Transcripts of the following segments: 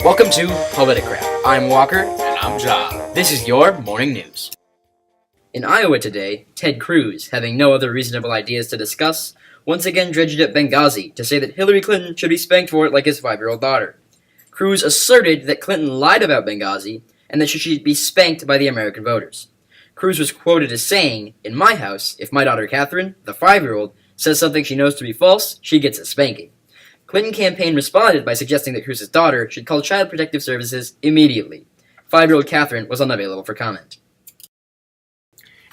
Welcome to Politicrap. I'm Walker. And I'm Jon. This is your morning news. In Iowa today, Ted Cruz, having no other reasonable ideas to discuss, once again dredged up Benghazi to say that Hillary Clinton should be spanked for it like his 5-year-old daughter. Cruz asserted that Clinton lied about Benghazi and that she should be spanked by the American voters. Cruz was quoted as saying, "In my house, if my daughter Catherine, the 5-year-old, says something she knows to be false, she gets a spanking." Clinton campaign responded by suggesting that Cruz's daughter should call Child Protective Services immediately. 5-year-old Catherine was unavailable for comment.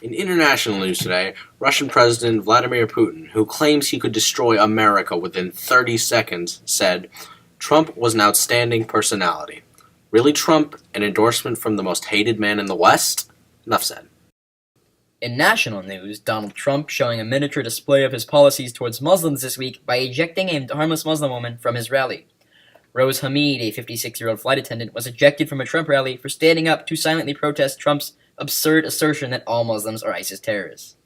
In international news today, Russian President Vladimir Putin, who claims he could destroy America within 30 seconds, said, "Trump was an outstanding personality." Really, Trump, an endorsement from the most hated man in the West? Enough said. In national news, Donald Trump showing a miniature display of his policies towards Muslims this week by ejecting a harmless Muslim woman from his rally. Rose Hamid, a 56-year-old flight attendant, was ejected from a Trump rally for standing up to silently protest Trump's absurd assertion that all Muslims are ISIS terrorists.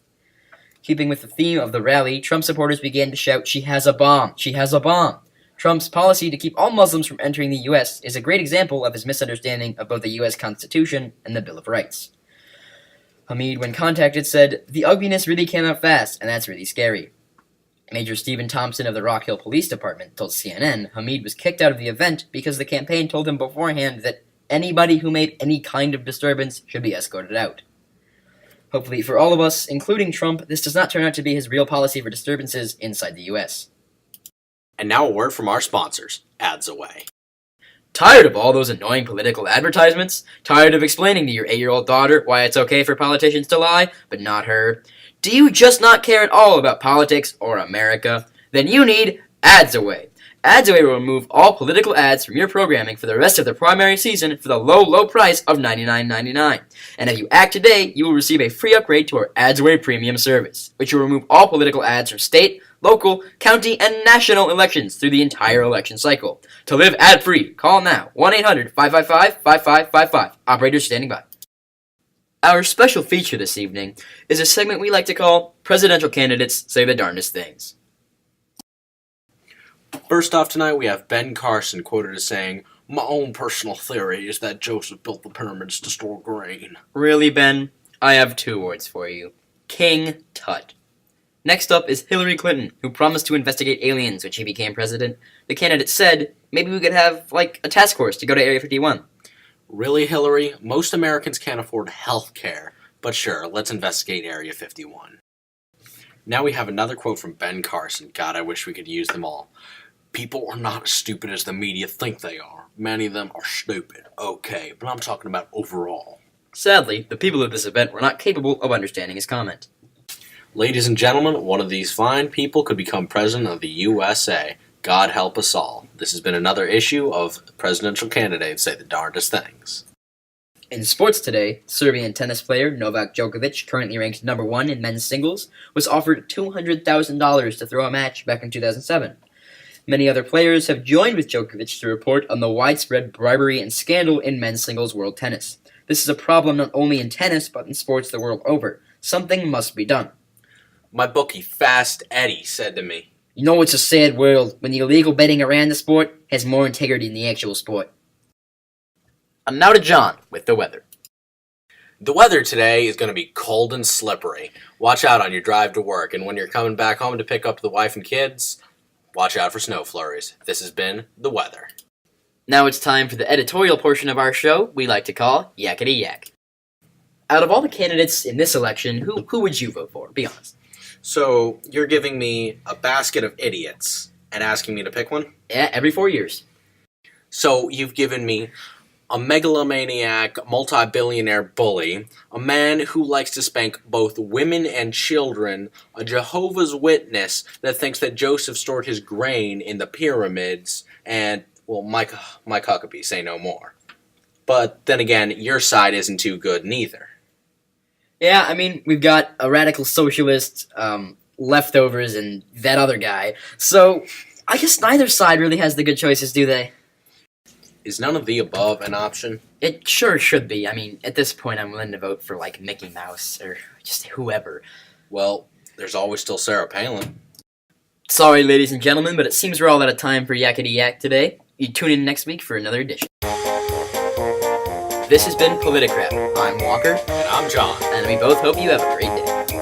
Keeping with the theme of the rally, Trump supporters began to shout, "She has a bomb! She has a bomb!" Trump's policy to keep all Muslims from entering the U.S. is a great example of his misunderstanding of both the U.S. Constitution and the Bill of Rights. Hamid, when contacted, said, "The ugliness really came out fast, and that's really scary." Major Stephen Thompson of the Rock Hill Police Department told CNN Hamid was kicked out of the event because the campaign told him beforehand that anybody who made any kind of disturbance should be escorted out. Hopefully for all of us, including Trump, this does not turn out to be his real policy for disturbances inside the U.S. And now a word from our sponsors. Ads away. Tired of all those annoying political advertisements? Tired of explaining to your 8-year-old daughter why it's okay for politicians to lie, but not her? Do you just not care at all about politics or America? Then you need Ads Away. Ads Away will remove all political ads from your programming for the rest of the primary season for the low, low price of $99.99. And if you act today, you will receive a free upgrade to our Ads Away premium service, which will remove all political ads from state, local, county, and national elections through the entire election cycle. To live ad-free, call now, 1-800-555-5555. Operators standing by. Our special feature this evening is a segment we like to call Presidential Candidates Say the Darndest Things. First off tonight, we have Ben Carson quoted as saying, "My own personal theory is that Joseph built the pyramids to store grain." Really, Ben? I have 2 words for you. King Tut. Next up is Hillary Clinton, who promised to investigate aliens when she became president. The candidate said, maybe we could have, a task force to go to Area 51. Really, Hillary? Most Americans can't afford health care. But sure, let's investigate Area 51. Now we have another quote from Ben Carson. God, I wish we could use them all. "People are not as stupid as the media think they are. Many of them are stupid. Okay, but I'm talking about overall." Sadly, the people at this event were not capable of understanding his comment. Ladies and gentlemen, one of these fine people could become president of the USA. God help us all. This has been another issue of Presidential Candidates Say the Darndest Things. In sports today, Serbian tennis player Novak Djokovic, currently ranked number 1 in men's singles, was offered $200,000 to throw a match back in 2007. Many other players have joined with Djokovic to report on the widespread bribery and scandal in men's singles world tennis. This is a problem not only in tennis, but in sports the world over. Something must be done. My bookie, Fast Eddie, said to me, "You know it's a sad world when the illegal betting around the sport has more integrity than the actual sport." And now to John with the weather. The weather today is going to be cold and slippery. Watch out on your drive to work, and when you're coming back home to pick up the wife and kids, watch out for snow flurries. This has been the weather. Now it's time for the editorial portion of our show we like to call Yakety Yak. Out of all the candidates in this election, who would you vote for? Be honest. So, you're giving me a basket of idiots and asking me to pick one? Yeah, every 4 years. So, you've given me a megalomaniac, multi-billionaire bully, a man who likes to spank both women and children, a Jehovah's Witness that thinks that Joseph stored his grain in the pyramids, and, well, Mike Huckabee, say no more. But then again, your side isn't too good neither. Yeah, I mean, we've got a radical socialist, leftovers, and that other guy. So, I guess neither side really has the good choices, do they? Is none of the above an option? It sure should be. I mean, at this point, I'm willing to vote for, Mickey Mouse, or just whoever. Well, there's always still Sarah Palin. Sorry, ladies and gentlemen, but it seems we're all out of time for Yakety Yak today. you tune in next week for another edition. This has been Politicrap. I'm Walker. And I'm John. And we both hope you have a great day.